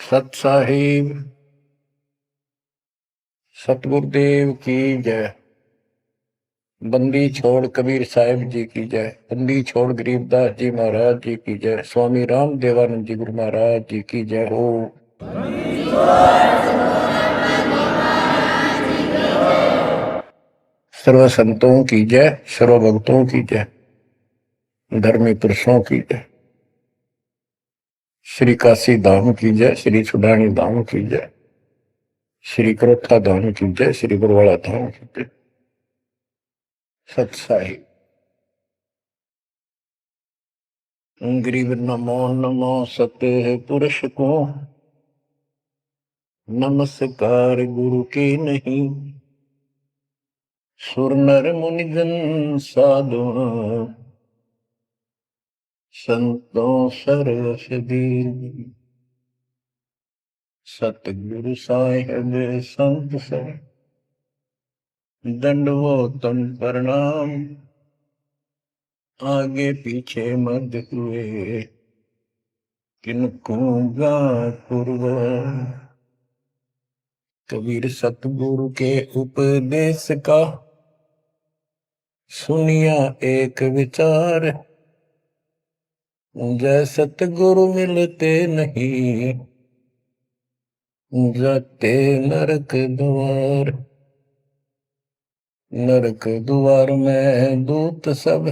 सत साहिब सतगुरुदेव की जय। बंदी छोड़ कबीर साहिब जी की जय। बंदी छोड़ गरीबदास जी महाराज जी की जय। स्वामी राम देवानंद जी गुरु महाराज जी की जय हो। सर्व संतों की जय, सर्व भक्तों की जय, धर्मी पुरुषों की जय। श्री काशी धाम की जय, श्री सुडानी धाम की जय, श्री करोथा धाम की जय, श्री गुरुवाड़ा धाम की जय। सत साहिब गरीब नमो नमो सत्य पुरुष को, नमस्कार गुरु के नहीं। सुर नर मुनि जन साधु, संतों सरस दीन। सतगुरु साहिब संत सब, दंडवतम प्रणाम। आगे पीछे मत हुए, किनको पूर्व। कबीर सतगुरु के उपदेश का, सुनिया एक विचार। जय सतगुरु मिलते नहीं, जाते नरक द्वार। नरक द्वार में दूत सब,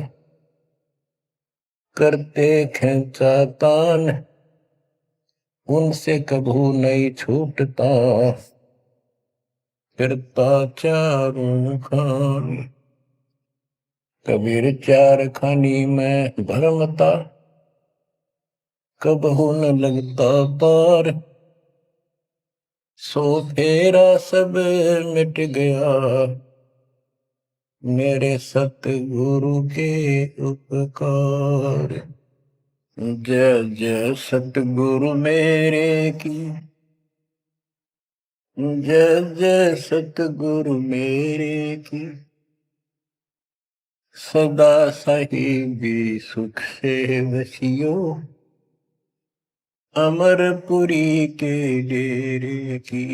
करते खेचा तान। उनसे कभू नहीं छूटता, फिरता चारों खान। कबीर चार खानी में भरमता, कबहू न लगता पार। सो फेरा सब मिट गया, मेरे सतगुरु के उपकार। जय जय सतगुरु मेरे की, जय जय सतगुरु मेरे की। सदा साहिबी सुख से वसियो, अमरपुरी के डेरे की।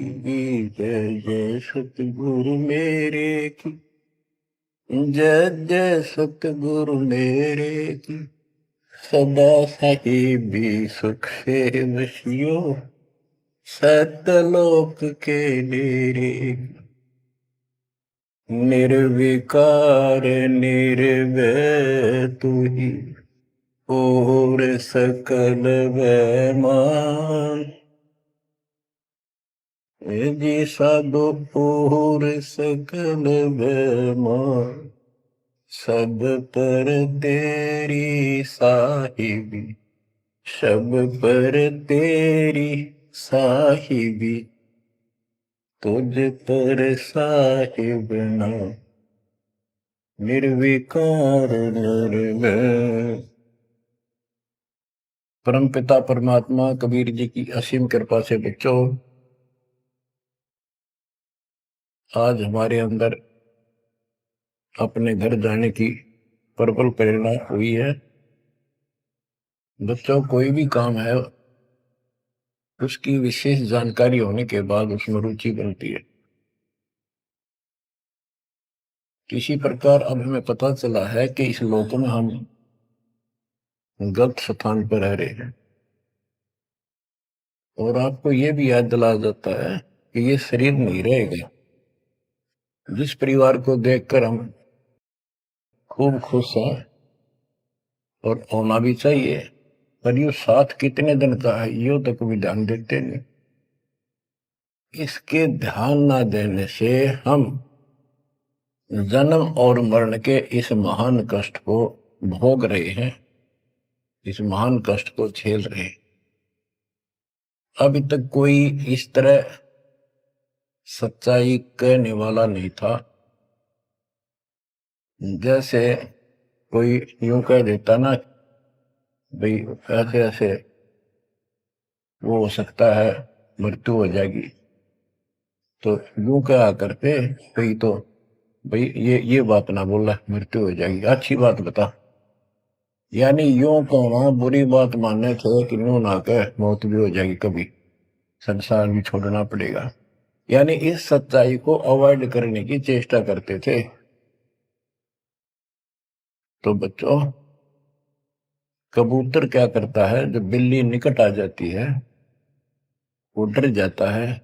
जय जय सतगुरु मेरे की, जय जय सतगुरु मेरे की। सदा साहिबी सुख से वसियो, सतलोक के डेरे। निर्विकार निर्भय तू ही, और सकल वैमान। जी साधो और सकल वैमान। सब पर तेरी साहिबी, सब पर तेरी साहिबी। तुझ पर साहिब ना, निर्विकार निर्भय। परम पिता परमात्मा कबीर जी की असीम कृपा से बच्चों, आज हमारे अंदर अपने घर जाने की प्रबल प्रेरणा हुई है। बच्चों, कोई भी काम है उसकी विशेष जानकारी होने के बाद उसमें रुचि बनती है। किसी प्रकार अब हमें पता चला है कि इस लोक में हम गलत स्थान पर रह रहे हैं, और आपको यह भी याद दिलाया जाता है कि ये शरीर नहीं रहेगा। जिस परिवार को देखकर हम खूब खुश हैं, और होना भी चाहिए, पर ये साथ कितने दिन का है यो तक भी ध्यान देते नहीं। इसके ध्यान ना देने से हम जन्म और मरण के इस महान कष्ट को भोग रहे हैं, इस महान कष्ट को झेल रहे हैं। अभी तक कोई इस तरह सच्चाई कहने वाला नहीं था। जैसे कोई यूं कह देता ना, भाई ऐसे ऐसे वो हो सकता है, मृत्यु हो जाएगी, तो यूं कहा करते भाई, तो भाई ये बात ना बोला, मृत्यु हो जाएगी, अच्छी बात बता। यानी यूं कहना बुरी बात मानने से कि यूं ना कह, मौत भी हो जाएगी कभी। संसार भी छोड़ना पड़ेगा। यानी इस सच्चाई को अवॉइड करने की चेष्टा करते थे। तो बच्चों, कबूतर क्या करता है, जब बिल्ली निकट आ जाती है वो डर जाता है,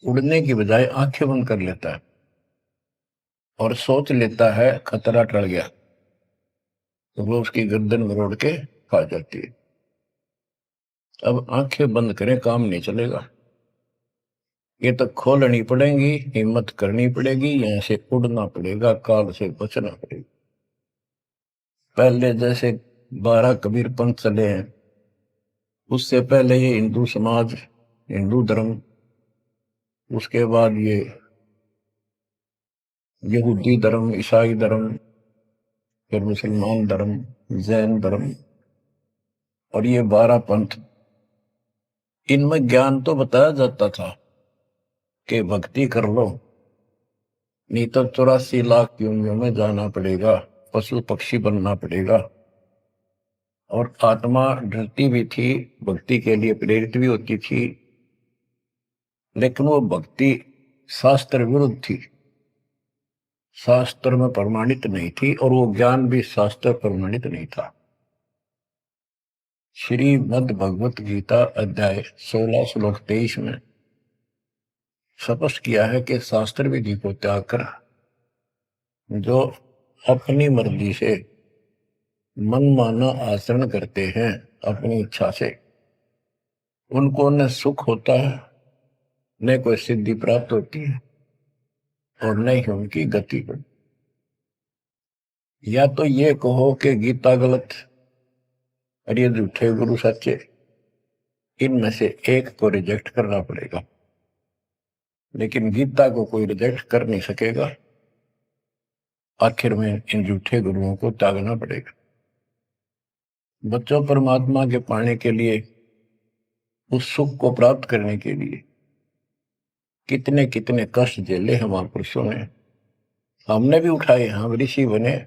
उड़ने की बजाय आंखें बंद कर लेता है और सोच लेता है खतरा टल गया, तो वो उसकी गर्दन मरोड़ के खा जाती है। अब आंखें बंद करें काम नहीं चलेगा, ये तो खोलनी पड़ेगी, हिम्मत करनी पड़ेगी, यहां से उड़ना पड़ेगा, काल से बचना पड़ेगा। पहले जैसे 12 कबीर पंथ चले हैं, उससे पहले ये हिंदू समाज, हिंदू धर्म, उसके बाद ये यहूदी धर्म, ईसाई धर्म, फिर मुसलमान धर्म, जैन धर्म, और ये 12 पंथ, इनमें ज्ञान तो बताया जाता था कि भक्ति कर लो, नहीं तो 84 लाख योनियों में जाना पड़ेगा, पशु पक्षी बनना पड़ेगा। और आत्मा डरती भी थी, भक्ति के लिए प्रेरित भी होती थी, लेकिन वो भक्ति शास्त्र विरुद्ध थी, शास्त्र में प्रमाणित नहीं थी, और वो ज्ञान भी शास्त्र प्रमाणित नहीं था। श्रीमद् भगवत गीता अध्याय 16 श्लोक 23 में स्पष्ट किया है कि शास्त्र विधि को त्याग कर जो अपनी मर्जी से मनमाना आचरण करते हैं अपनी इच्छा से, उनको न सुख होता है, न कोई सिद्धि प्राप्त होती है, और न ही उनकी गति बढ़ती। या तो ये कहो कि गीता गलत और ये झूठे गुरु सच्चे, इनमें से एक को रिजेक्ट करना पड़ेगा, लेकिन गीता को कोई रिजेक्ट कर नहीं सकेगा। आखिर में इन झूठे गुरुओं को त्यागना पड़ेगा। बच्चों, परमात्मा के पाने के लिए, उस सुख को प्राप्त करने के लिए कितने कितने कष्ट झेले हैं महापुरुषों ने, हमने भी उठाए। हम ऋषि बने,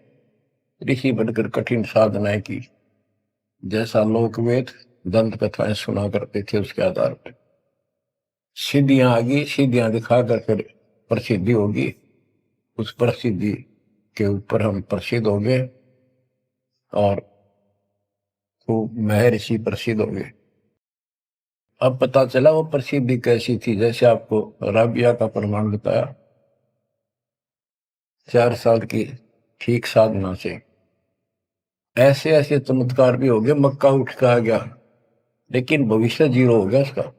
ऋषि बनकर कठिन साधनाएं की, जैसा लोकवेद दंत कथाएं सुना करते थे, उसके आधार पर सिद्धियां आ गई, सिद्धियां दिखाकर फिर प्रसिद्धि होगी, उस प्रसिद्धि के ऊपर हम प्रसिद्ध हो गए और खूब महर्षि प्रसिद्ध हो गए। अब पता चला वो प्रसिद्धि कैसी थी, जैसे आपको राबिया का प्रमाण बताया, 4 साल की ठीक साधना से ऐसे ऐसे चमत्कार भी हो गए, मक्का उठ के आ गया, लेकिन भविष्य जीरो हो गया उसका,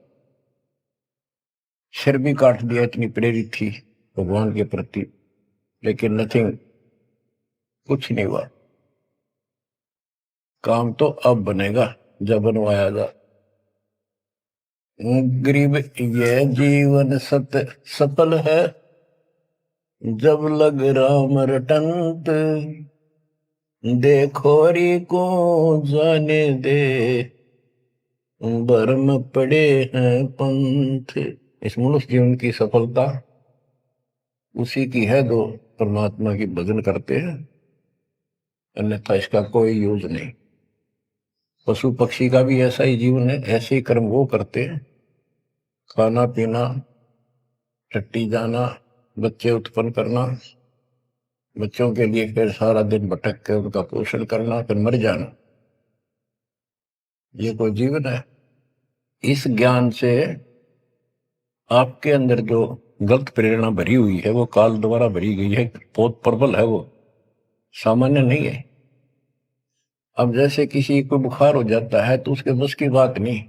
सिर भी काट दिया, इतनी प्रेरित थी भगवान के प्रति, लेकिन नथिंग, कुछ नहीं हुआ। काम तो अब बनेगा जब बनवाया जा। गरीब ये जीवन सफल है, जब लग राम रटंत, देखोरी को जाने दे, भरम पड़े हैं पंथ। इस मनुष्य जीवन की सफलता उसी की है जो परमात्मा की भजन करते हैं, अन्यथा इसका कोई यूज नहीं। पशु पक्षी का भी ऐसा ही जीवन है, ऐसे ही कर्म वो करते हैं, खाना पीना, टट्टी जाना, बच्चे उत्पन्न करना, बच्चों के लिए फिर सारा दिन भटक के उनका पोषण करना, फिर मर जाना, ये कोई जीवन है? इस ज्ञान से आपके अंदर जो गलत प्रेरणा भरी हुई है वो काल द्वारा भरी गई है, बहुत प्रबल है, वो सामान्य नहीं है। अब जैसे किसी को बुखार हो जाता है तो उसके बस की बात नहीं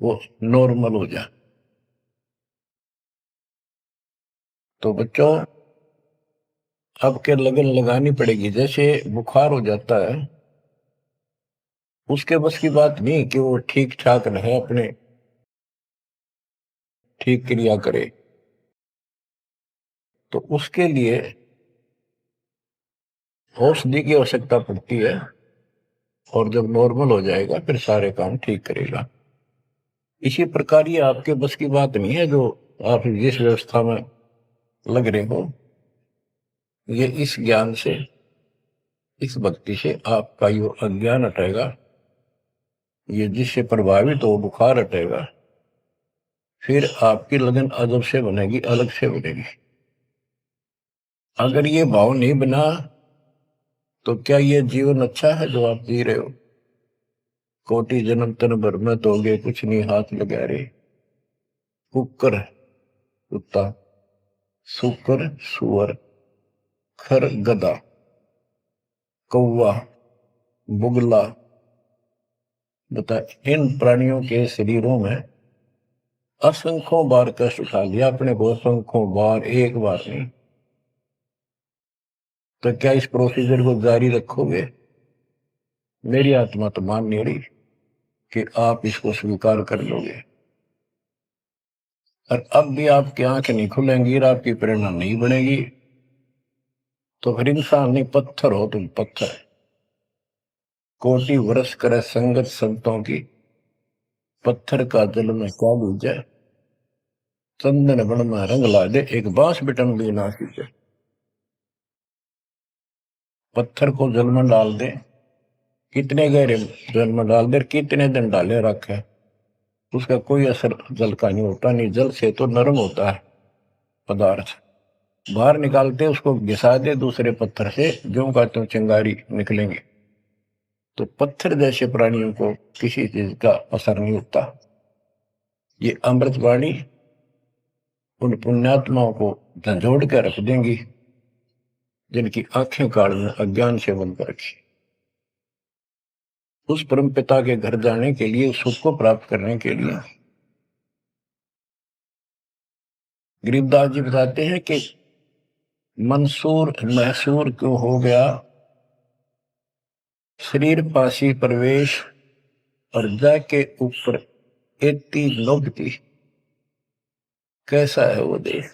वो नॉर्मल हो जाए। तो बच्चों, आपके लगन लगानी पड़ेगी। जैसे बुखार हो जाता है, उसके बस की बात नहीं कि वो ठीक ठाक रहे, अपने ठीक क्रिया करे, तो उसके लिए औषधि की आवश्यकता पड़ती है, और जब नॉर्मल हो जाएगा फिर सारे काम ठीक करेगा। इसी प्रकार ये आपके बस की बात नहीं है जो आप जिस व्यवस्था में लग रहे हो, ये इस ज्ञान से, इस भक्ति से आपका ये अज्ञान हटेगा, ये जिससे प्रभावित हो बुखार हटेगा, फिर आपकी लगन अदब से बनेगी, अलग से बनेगी। अगर ये भाव नहीं बना तो क्या ये जीवन अच्छा है जो आप जी रहे हो? कोटि जन्म तन भर में दोगे कुछ नहीं हाथ लगा रे। कुकर कुत्ता, सुकर सुअर, खर गधा, कौवा बुगला। बता, इन प्राणियों के शरीरों में असंख्यों बार कष्ट उठा लिया अपने को, असंख्यों बार, एक बार नहीं। तो क्या इस प्रोसीजर को जारी रखोगे? मेरी आत्मा तो मान नहीं रही कि आप इसको स्वीकार कर लोगे। और अब भी आपकी आंखें नहीं खुलेंगी और आपकी प्रेरणा नहीं बनेगी, तो फिर इंसान नहीं, पत्थर हो तुम, पत्थर। कोटि वर्ष करे संगत संतों की, पत्थर का जल में क्या लीजे। चंदन बन में रंग ला दे, एक बांस बिटन भी ना सींचे। पत्थर को जल में डाल दे, कितने गहरे जल में डाल दे, कितने दिन डाले रखे, उसका कोई असर जल का नहीं होता। नहीं, जल से तो नरम होता है पदार्थ। बाहर निकालते उसको घिसा दे दूसरे पत्थर से, जो का त्यों चिंगारी निकलेंगे। तो पत्थर जैसे प्राणियों को किसी चीज का असर नहीं होता। ये अमृतवाणी उन पुण्यात्माओं को झंझोड़ कर रख देंगी जिनकी आंखें काल में अज्ञान से बंद कर रखी। उस परम पिता के घर जाने के लिए, उस सुख को प्राप्त करने के लिए गरीबदास जी बताते हैं कि मंसूर मैसूर क्यों हो गया, शरीर पासी प्रवेश और जाके ऊपर एती लोभती। कैसा है वो देश?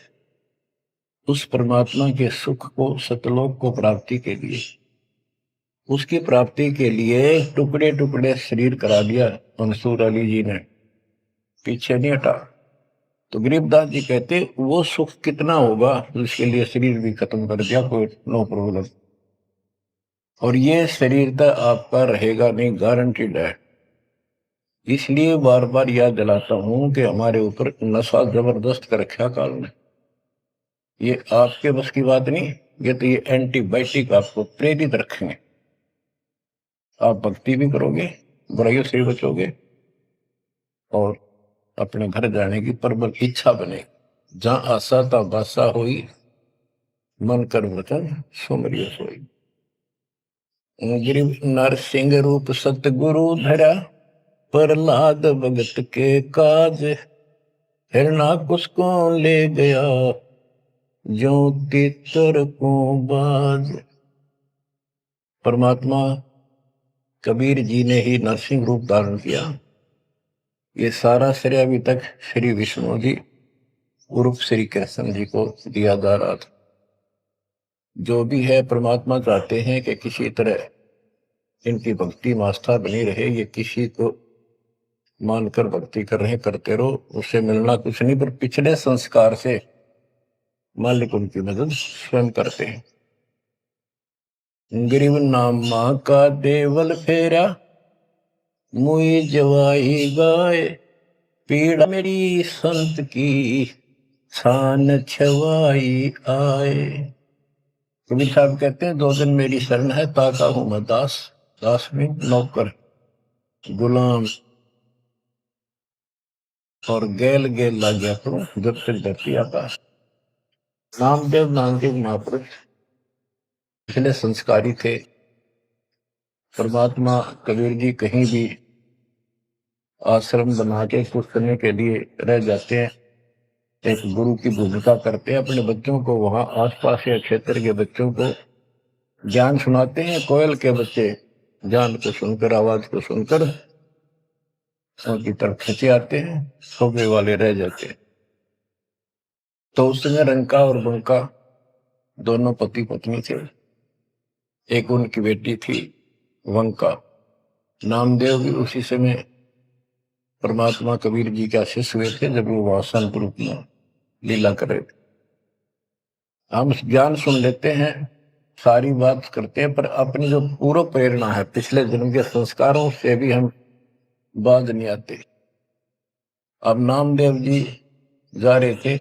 उस परमात्मा के सुख को, सतलोक को प्राप्ति के लिए, उसकी प्राप्ति के लिए टुकड़े टुकड़े शरीर करा दिया मंसूर अली जी ने, पीछे नहीं हटा। तो गरीबदास जी कहते वो सुख कितना होगा जिसके लिए शरीर भी खत्म कर दिया, कोई नो प्रॉब्लम। और ये शरीर तो आपका रहेगा नहीं, गारंटीड है। इसलिए बार बार याद दिलाता हूं कि हमारे ऊपर नशा जबरदस्त कर रखा काल ने। ये आपके बस की बात नहीं, ये तो ये एंटीबायोटिक आपको प्रेरित रखेंगे। आप भक्ति भी करोगे, बुराइयों से बचोगे, और अपने घर जाने की प्रबल इच्छा बनेगी। जहां आशा ता बासा हुई, मन कर वचन सुमरियो सोई। गिरिव नरसिंह रूप सतगुरु धरा, प्रहलाद भगत के काज। हिरणाकुश को ले गया, जो तितर को बाज। परमात्मा कबीर जी ने ही नरसिंह रूप धारण किया। ये सारा श्रेय अभी तक श्री विष्णु जी उर्फ श्री कृष्ण जी को दिया जा रहा था। जो भी है, परमात्मा चाहते हैं कि किसी तरह इनकी भक्ति में आस्था बनी रहे। ये किसी को मानकर भक्ति कर रहे, करते रहो, उससे मिलना कुछ नहीं, पर पिछले संस्कार से मालिक उनकी मदद स्वयं करते हैं। गिरिव नामा का देवल फेरा, मुई जवाई गाय। पीड़ा मेरी संत की, छान छवाई आए। कबीर साहब कहते हैं, 2 दिन मेरी शरण है, ताका हूं मैं दास। दास में नौकर, गुलाम, और गैल गैल ला गया करूं जब तक धरती आकाश। नामदेव नामदेव महापुरुष पिछले संस्कारी थे। परमात्मा कबीर जी कहीं भी आश्रम बना के कुछ करने के लिए रह जाते हैं, एक गुरु की भूमिका करते हैं। अपने बच्चों को, वहां आसपास के क्षेत्र के बच्चों को ज्ञान सुनाते हैं। कोयल के बच्चे ज्ञान को सुनकर, आवाज को सुनकर उनकी तरफ खींचे आते हैं, सोने वाले रह जाते हैं। तो उस समय रंका और बंका दोनों पति पत्नी थे। एक उनकी बेटी थी वंका। नामदेव भी उसी समय परमात्मा कबीर जी के शिष्य हुए थे जब वो वहां संत रूप में लीला कर रहे थे। हम ज्ञान सुन लेते हैं, सारी बात करते हैं, पर अपनी जो पूर्व प्रेरणा है, पिछले जन्म के संस्कारों से भी हम बाज नहीं आते। अब नामदेव जी जा रहे थे,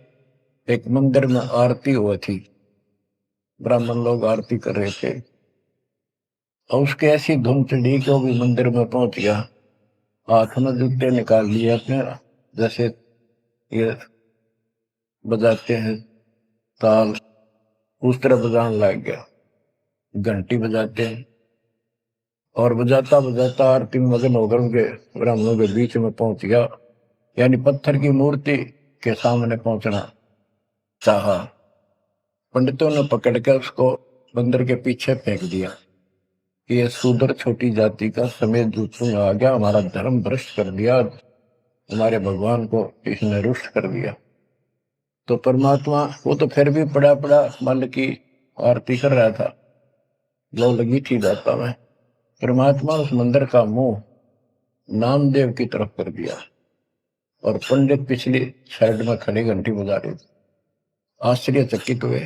एक मंदिर में आरती हुई थी, ब्राह्मण लोग आरती कर रहे थे, और उसके ऐसी धुन चढ़ी कि वो भी मंदिर में पहुंच गया। हाथ में जूते निकाल लिए अपने, जैसे ये बजाते हैं ताल, उस तरह बजाने लग गया, घंटी बजाते हैं, और बजाता बजाता आरती में मगन होकर उनके ब्राह्मणों के बीच में पहुंच गया, यानी पत्थर की मूर्ति के सामने पहुंचना चाहा। पंडितों ने पकड़ कर उसको मंदिर के पीछे फेंक दिया कि ये शूद्र छोटी जाति का समेत जूतों में आ गया, हमारा धर्म भ्रष्ट कर दिया, हमारे भगवान को इसने रुष्ट कर दिया। तो परमात्मा वो तो फिर भी पड़ा पड़ा माल की आरती कर रहा था, लो लगी थी जाता में। परमात्मा उस मंदिर का मुंह नामदेव की तरफ कर दिया, और पंडित पिछली साइड में खड़े घंटी बजा रहे थे, आश्चर्यचकित हुए।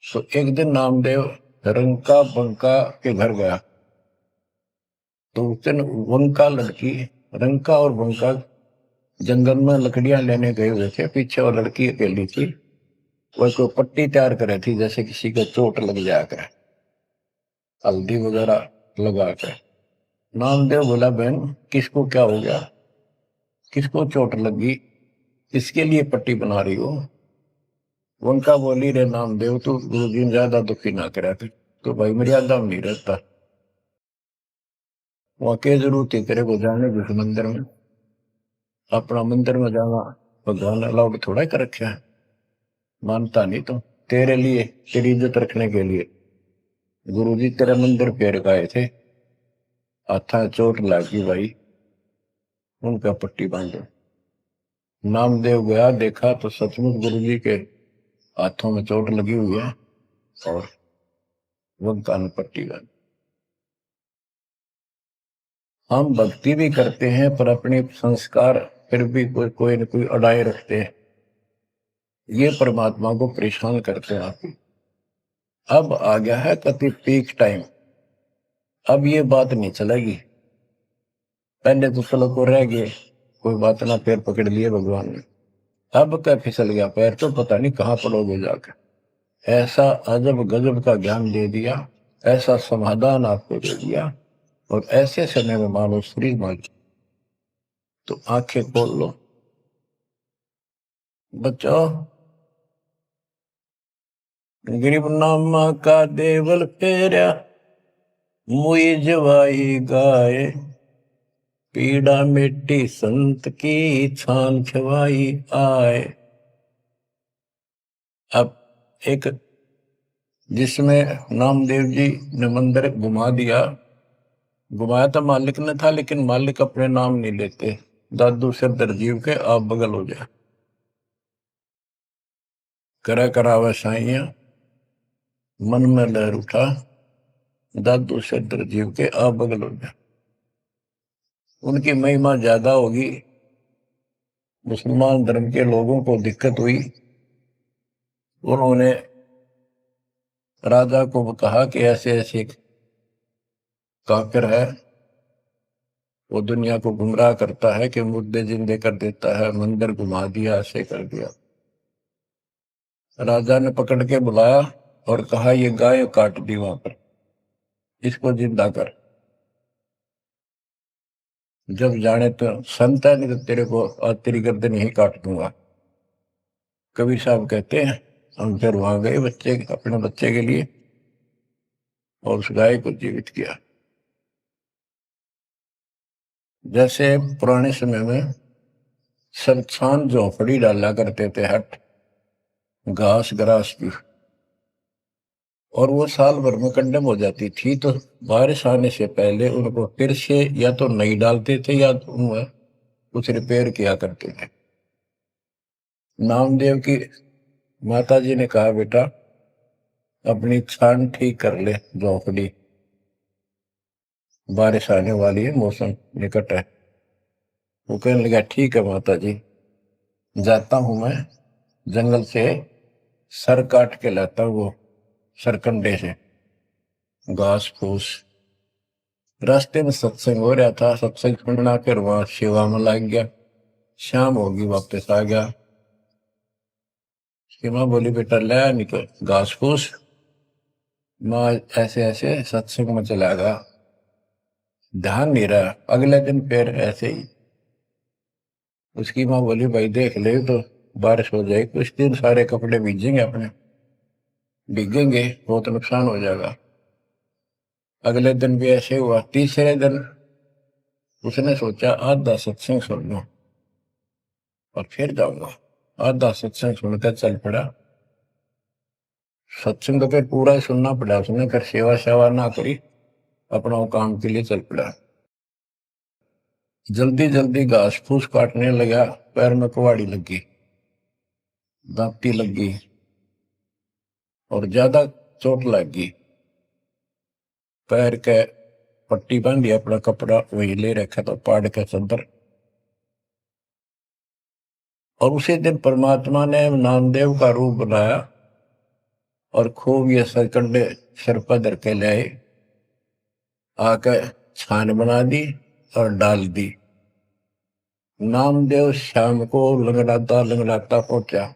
तो एक दिन नामदेव रंका बंका के घर गया, तो उस दिन वंका लड़की, रंका और बंका जंगल में लकड़ियां लेने गए हुए थे, पीछे वो लड़की अकेली थी, वह कोई पट्टी तैयार करे थी, जैसे किसी को चोट लग जाकर, हल्दी वगैरह लगा कर। नामदेव बोला, बहन किसको क्या हो गया, किसको चोट लगी, किसके लिए पट्टी बना रही हो। उनका बोली, रे नामदेव तू गुरु जी ज्यादा दुखी ना करा कर, तो भाई मर्यादा में नहीं रहता, वहां के जरूरत है तेरे को जाने जिस मंदिर में, अपना मंदिर में जाना भगवान अलाउड थोड़ा कर रखे है, मानता नहीं तो तेरे लिए, तेरी इज्जत रखने के लिए गुरु जी तेरे मंदिर फेर गए थे, हाथा चोट लगी भाई, उनका पट्टी बांधो। नामदेव गया, देखा तो सचमुच गुरु जी के हाथों में चोट लगी हुई है, और वो कान पट्टी बांधी। हम भक्ति भी करते हैं पर अपने संस्कार फिर भी कोई न कोई अड़ाए रखते हैं, ये परमात्मा को परेशान करते हैं। आप अब आ गया है कति पीक टाइम, अब ये बात नहीं चलेगी। पहले तो चलो को रह गए, कोई बात ना, पैर पकड़ लिए भगवान ने, अब क्या फिसल गया पैर तो पता नहीं कहाँ पड़ोगे जाकर। ऐसा अजब गजब का ज्ञान दे दिया, ऐसा समाधान आपको दे दिया, और ऐसे समय में मानो शरीर मान, तो आंखें खोल लो बच्चों। गरीब नामा का देवल फेरा, मुई जवाई गाय, पीड़ा मिट्टी संत की छान छवाई आए। अब एक जिसमें नामदेव जी ने मंदिर घुमा दिया, घुमाया तो मालिक ने था, लेकिन मालिक अपने नाम नहीं लेते, दादू से दरजीव के आप बगल हो जाए, करा करावे साइया मन में लहर उठा, दादू से दरजीव के आप बगल हो जाए। उनकी महिमा ज्यादा होगी, मुसलमान धर्म के लोगों को दिक्कत हुई, उन्होंने राजा को कहा कि ऐसे ऐसे काफिर है, वो दुनिया को गुमराह करता है कि मुर्दे जिंदे कर देता है, मंदिर घुमा दिया, ऐसे कर दिया। राजा ने पकड़ के बुलाया और कहा, ये गाय काट दी वहां पर, इसको जिंदा कर, जब जाने तो संत है, नहीं तो तेरे को आज तेरी गर्दन यही काट दूंगा। कबीर साहब कहते हैं, हम फिर वहां गए बच्चे, अपने बच्चे के लिए, और उस गाय को जीवित किया। जैसे पुराने समय में संस्थान झोपड़ी डाला करते थे, हट घास ग्रास की, और वो साल भर में कंडम हो जाती थी, तो बारिश आने से पहले उनको फिर से या तो नई डालते थे या तो उनमें कुछ रिपेयर किया करते थे। नामदेव की माता जी ने कहा, बेटा अपनी छान ठीक कर ले झोपड़ी, बारिश आने वाली है, मौसम निकट है। वो कहने लगा, ठीक है माता जी, जाता हूं मैं जंगल से सर काट के लाता हूं, वो सरकंडे से घास फूस। रास्ते में सत्संग हो रहा था, सत्संग सुनना, फिर वहां सेवा में लग गया, शाम होगी, वापस आ गया। उसकी माँ बोली बेटा ले निकल घास फूस। माँ ऐसे ऐसे सत्संग में चला गया, ध्यान नहीं रहा। अगले दिन फिर ऐसे ही। उसकी माँ बोली भाई देख ले तो बारिश हो जाएगी, कुछ दिन सारे कपड़े भीजेंगे, अपने भीगेंगे, बहुत नुकसान हो जाएगा। अगले दिन भी ऐसे हुआ। तीसरे दिन उसने सोचा आधा सत्संग सुन लो और फिर जाऊंगा। आधा सत्संग सुनकर चल पड़ा। सत्संग तो फिर पूरा ही सुनना पड़ा उसने, फिर सेवा सेवा ना करी, अपना वो काम के लिए चल पड़ा। जल्दी जल्दी घास फूस काटने लगा, पैर में कुहाड़ी लगी, दांती लगी और ज्यादा चोट लग गई। पैर के पट्टी बांधी, अपना कपड़ा वही ले रखा था पाड़ के चंदर। और उसी दिन परमात्मा ने नामदेव का रूप बनाया और खूब ये सरकंडे सिर पर धर के ले आए, आके छान बना दी और डाल दी। नामदेव शाम को लंगड़ाता लंगड़ाता पहुंचा।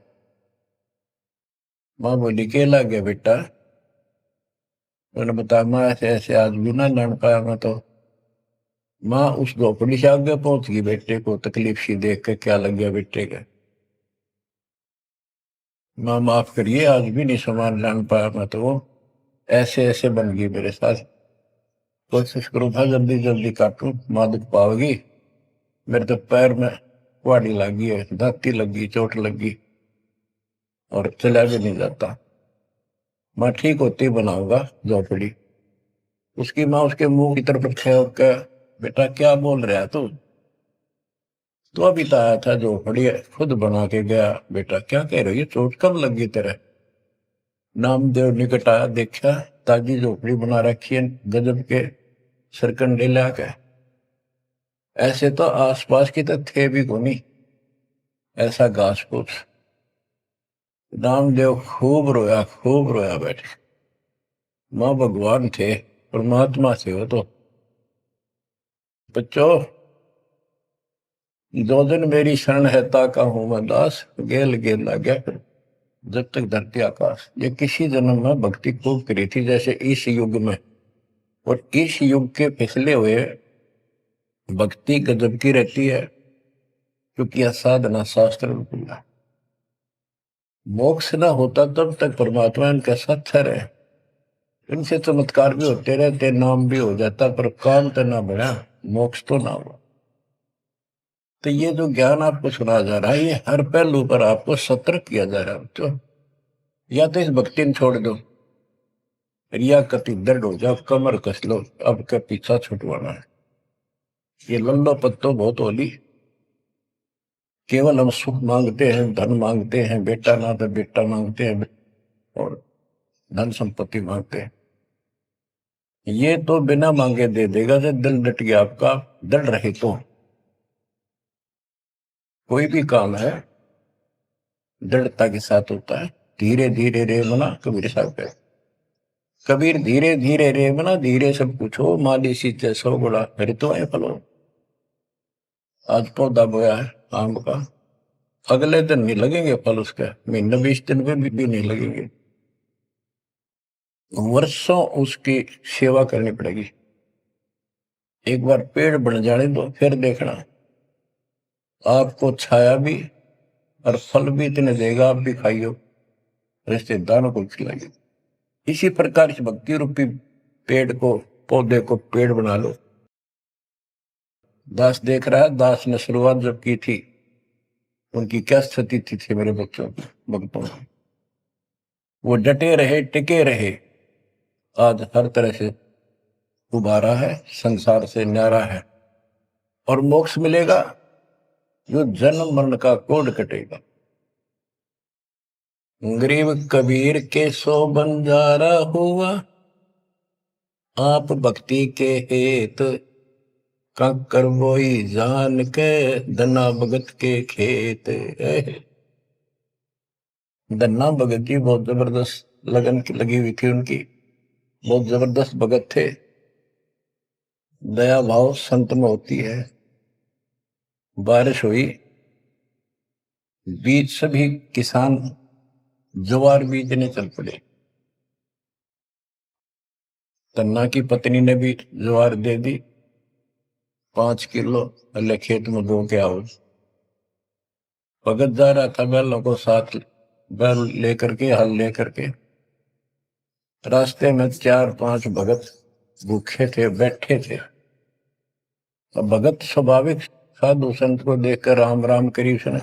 माँ बोली के लग गया बेटा? मैंने बताया माँ ऐसे ऐसे आज भी ना लड़ पाया मैं तो। माँ उस झोपड़ी से आगे पहुंच गई, बेटे को तकलीफ सी देख के क्या लग गया बेटे के। माँ माफ करिए आज भी नहीं सामान लान पाया मैं तो, वो ऐसे ऐसे बन गई मेरे साथ। कोशिश करो था जल्दी जल्दी काटूं, माँ दुख पाओगी। मेरे तो पैर में कुहाड़ी लगी है, दांती लगी, चोट लगी और चला भी नहीं जाता। माँ ठीक होती बनाऊंगा झोपड़ी। उसकी माँ उसके मुंह की तरफ फेंक के बेटा क्या बोल रहा है तू? तो अभी तो आया था झोपड़ी खुद बना के गया, बेटा क्या कह रही है, चोट कब लगी तेरे? नामदेव निकट आया, देखा ताजी झोपड़ी बना रखी है गजब के सरकंडे लाके। ऐसे तो आसपास की तो थे भी कोनी, ऐसा घास फूस। नामदेव खूब रोया बैठे। माँ भगवान थे, परमात्मा थे वो तो। बच्चों दो दिन मेरी शरण है ताका हूं मैं दास, गेल गेल ला गया फिर जब तक धरती आकाश। ये किसी जन्म में भक्ति खूब करी थी जैसे इस युग में, और इस युग के पिछले हुए भक्ति गजब की रहती है, क्योंकि यह साधना शास्त्र में खुला। मोक्ष ना होता तब तक परमात्मा इनके साथ रहे। इनसे चमत्कार भी होते रहते, नाम भी हो जाता, पर काम तो ना बढ़ा, मोक्ष तो ना हुआ। तो ये जो ज्ञान आपको सुना जा रहा है, ये हर पहलू पर आपको सतर्क किया जा रहा है। तो या तो इस भक्ति में छोड़ दो, रिया कति दर्द हो जाओ, कमर कस लो, अब का पीछा छुटवाना है। ये लल्लो पत्तो बहुत होली। केवल हम सुख मांगते हैं, धन मांगते हैं, बेटा ना तो बेटा मांगते हैं और धन संपत्ति मांगते हैं। ये तो बिना मांगे दे देगा जब दिल डट गया आपका, दृढ़ रहे तो। कोई भी काम है दृढ़ता के साथ होता है। धीरे धीरे रे मना, कबीर साहब कहते। कबीर धीरे धीरे रे मना, धीरे सब कुछ हो, माली सींचे सौ गुड़ा, फिर तो है फलो। आज पौधा बोया है आम का, अगले दिन नहीं लगेंगे फल उसके, महीने 20 दिन में भी नहीं लगेंगे, वर्षों उसकी सेवा करनी पड़ेगी। एक बार पेड़ बन जाने दो, फिर देखना आपको छाया भी और फल भी इतने देगा, आप भी खाइयो, रिश्तेदारों को खिलाइयो। इसी प्रकार इस भक्ति रूपी पेड़ को, पौधे को पेड़ बना लो। दास देख रहा है, दास ने शुरुआत जब की थी उनकी क्या स्थिति थी मेरे बच्चों की, भक्तों की। वो डटे रहे, टिके रहे, आज हर तरह से उबारा है, संसार से न्यारा है और मोक्ष मिलेगा। जो जन्म मरण का कोड कटेगा। गरीब कबीर के सो बंजारा हुआ, आप भक्ति के हेत कंकर बोई जान के, धना भगत के खेत। धन्ना भगत जी बहुत जबरदस्त लगन की लगी हुई थी उनकी, बहुत जबरदस्त भगत थे। दया भाव संत में होती है। बारिश हुई, बीज सभी किसान ज्वार बीजने चल पड़े। तन्ना की पत्नी ने भी ज्वार दे दी 5 किलो, अल्ले खेत में बो के आओ। भगत जा रहा था बैलों को साथ, बैल लेकर के, हल लेकर के। रास्ते में 4-5 भगत भूखे थे, बैठे थे। अब भगत स्वाभाविक साधु संत को देखकर राम राम करी उसने,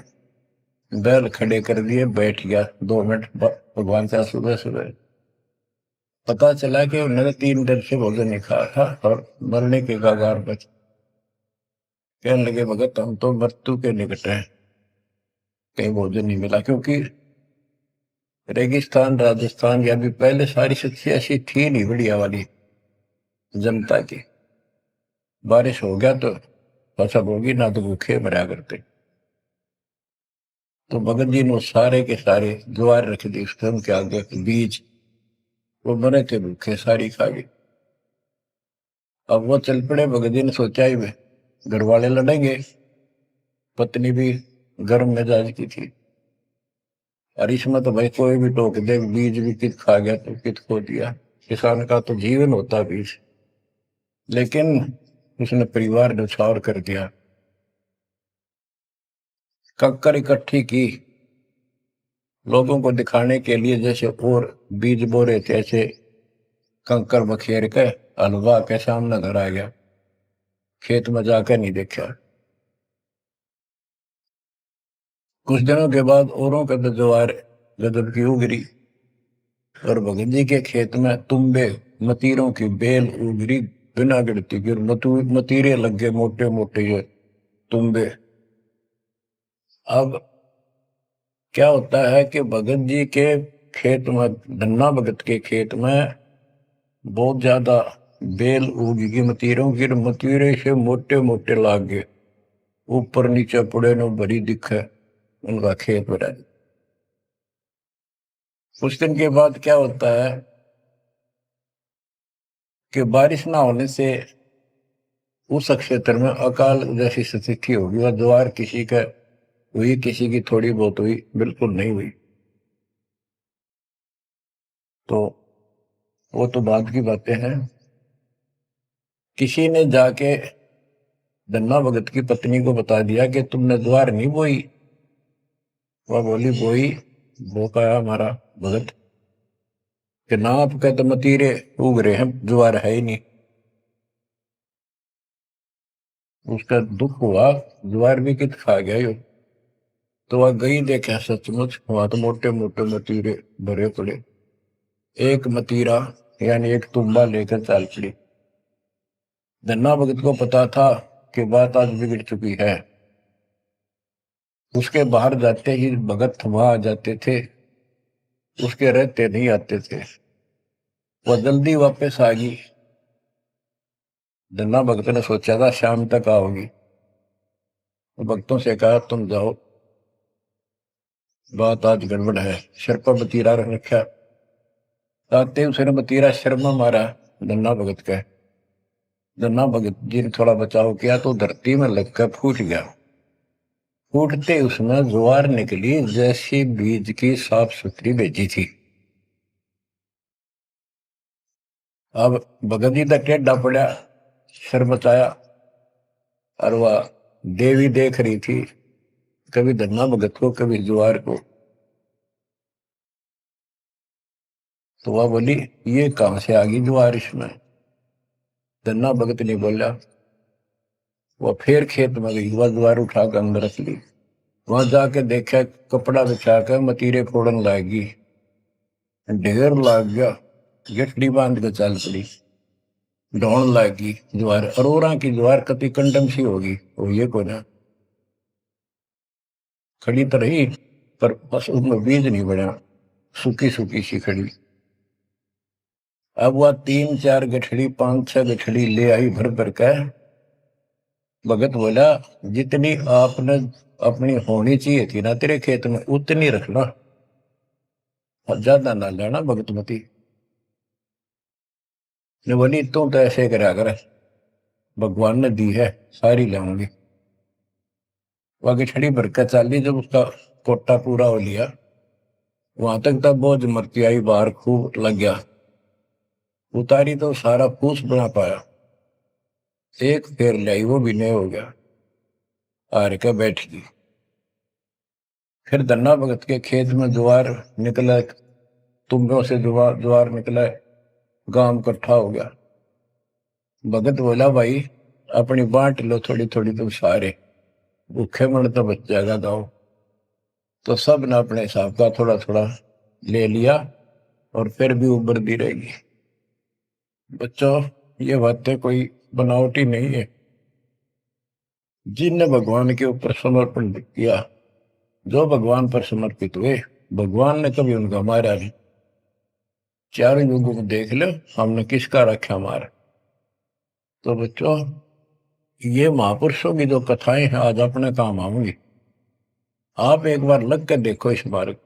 बैल खड़े कर दिए, बैठ गया 2 मिनट भगवान से। सुबह सुबह पता चला कि उन्होंने 3 दिन से भोजन नहीं खाया था और मरने के कगार पर। कहने लगे भगत हम तो मृत्यु के निकट हैं, कहीं भोजन नहीं मिला। क्योंकि रेगिस्तान राजस्थान या भी पहले सारी स्थिति ऐसी थी नहीं बढ़िया वाली जनता की। बारिश हो गया तो फसल होगी, ना तो भूखे मरा करते। तो भगत जी ने सारे के सारे ज्वार रख दी उसके उनके आगे, बीज, वो मरे थे भूखे, सारी खा गई। अब वो चल पड़े। भगत जी ने सोचा ही घर वाले लड़ेंगे, पत्नी भी गर्म मिजाज की थी। और इसमें तो भाई कोई भी टोक दे, बीज भी कित खा गया तो कित खो दिया। किसान का तो जीवन होता बीज। लेकिन उसने परिवार न्यौछावर कर दिया। कंकर इकट्ठी की लोगों को दिखाने के लिए, जैसे और बीज बो रहे थे ऐसे कंकर बखेर के हलवा के सामने घर आ गया। खेत में जाकर नहीं देखा। कुछ दिनों के बाद औरों का तो ज्वार गजब की उगरी, और भगत जी के खेत में तुम्बे मतीरों की बेल उगरी बिना गिरती की। मतीरे लग गए मोटे मोटे ये तुम्बे। अब क्या होता है कि भगत जी के खेत में, धन्ना भगत के खेत में बहुत ज्यादा बेल उगी मतीरों की। मतीरे से मोटे मोटे लाग गए, ऊपर नीचे पुड़े न भरी दिखे उनका खेत बना। कुछ दिन के बाद क्या होता है कि बारिश ना होने से उस क्षेत्र में अकाल जैसी स्थिति होगी, और ज्वार किसी का हुई, किसी की थोड़ी बहुत हुई, बिल्कुल नहीं हुई। तो वो तो बाद की बातें हैं। किसी ने जाके धन्ना भगत की पत्नी को बता दिया कि तुमने ज्वार नहीं बोई। वह बोली बोई, वो कहा हमारा भगत कि ना आपके तो मतीरे उग रहे हैं, ज्वार है ही नहीं। उसका दुख हुआ, ज्वार भी कित खा गया यो। तो वह गई, देखा सचमुच वहां तो मोटे मोटे मतीरे भरे पड़े। एक मतीरा यानी एक तुम्बा लेकर चल पड़ी। धन्ना भगत को पता था कि बात आज बिगड़ चुकी है। उसके बाहर जाते ही भगत वहां आ जाते थे, उसके रहते नहीं आते थे। वह जल्दी वापस आ गई। धन्ना भगत ने सोचा था शाम तक आओगी, तो भक्तों से कहा तुम जाओ, बात आज गड़बड़ है। सिर पर मतीरा रख रखा। आते उसने मतीरा सिर में मारा धन्ना भगत का। धन्ना भगत जी ने थोड़ा बचाव किया तो धरती में लगकर फूट गया। फूटते उसमें ज्वार निकली जैसी बीज की साफ सुथरी भेजी थी। अब भगत जी तक टेढ़ा पड़ा, सिर बचाया, और वह देवी देख रही थी, कभी धन्ना भगत को कभी ज्वार को। तो वह बोली ये कहां से आ गई ज्वार इसमें। धन्ना भगत नहीं बोला। वह फिर खेत में गई, वह ज्वार उठाकर अंदर रख ली। वहां जाके देखा कपड़ा बिछाकर मतीरे फोड़न लागी, ढेर लाग गया। गठड़ी बांध कर चल पड़ी, ढोण लागी ज्वार। अरोरा की ज्वार कति कंडम सी होगी, वो ये को ना खड़ी तो रही, पर बस उसमें बीज नहीं बना, सूखी सूखी सी खड़ी। अब वह 3-4 गठड़ी 5-6 गठड़ी ले आई भर भर कर। भगत बोला जितनी आपने अपनी होनी चाहिए थी ना तेरे खेत में उतनी रखना, ज्यादा ना लेना भगतमती ने। बोली तू तो ऐसे करा कर, भगवान ने दी है सारी लाऊंगी। वह गठड़ी भर कर चाली। जब उसका कोटा पूरा हो लिया, वहां तक तब बोझ मरती आई, बाहर खूब लग गया, उतारी तो सारा फूस बना पाया, एक फेर लाई वो भी नहीं हो गया, हार के बैठ गई। फिर धन्ना भगत के खेत में ज्वार निकला, तुम्बों से ज्वार निकला, गांव इकट्ठा हो गया। भगत बोला, भाई अपनी बांट लो थोड़ी थोड़ी, तुम सारे भूखे मन तो बच जाएगा गाँव। तो सब ने अपने हिसाब का थोड़ा थोड़ा ले लिया, और फिर भी उभरती रहेगी। बच्चों, ये बातें कोई बनावटी नहीं है। जिनने भगवान के ऊपर समर्पण किया, जो भगवान पर समर्पित हुए, भगवान ने कभी उनका मारा नहीं। चारों युगों को देख लो, हमने किसका रखा मारा। तो बच्चों, ये महापुरुषों की जो कथाएं हैं आज अपने काम आऊंगी। आप एक बार लग कर देखो इस मार्ग,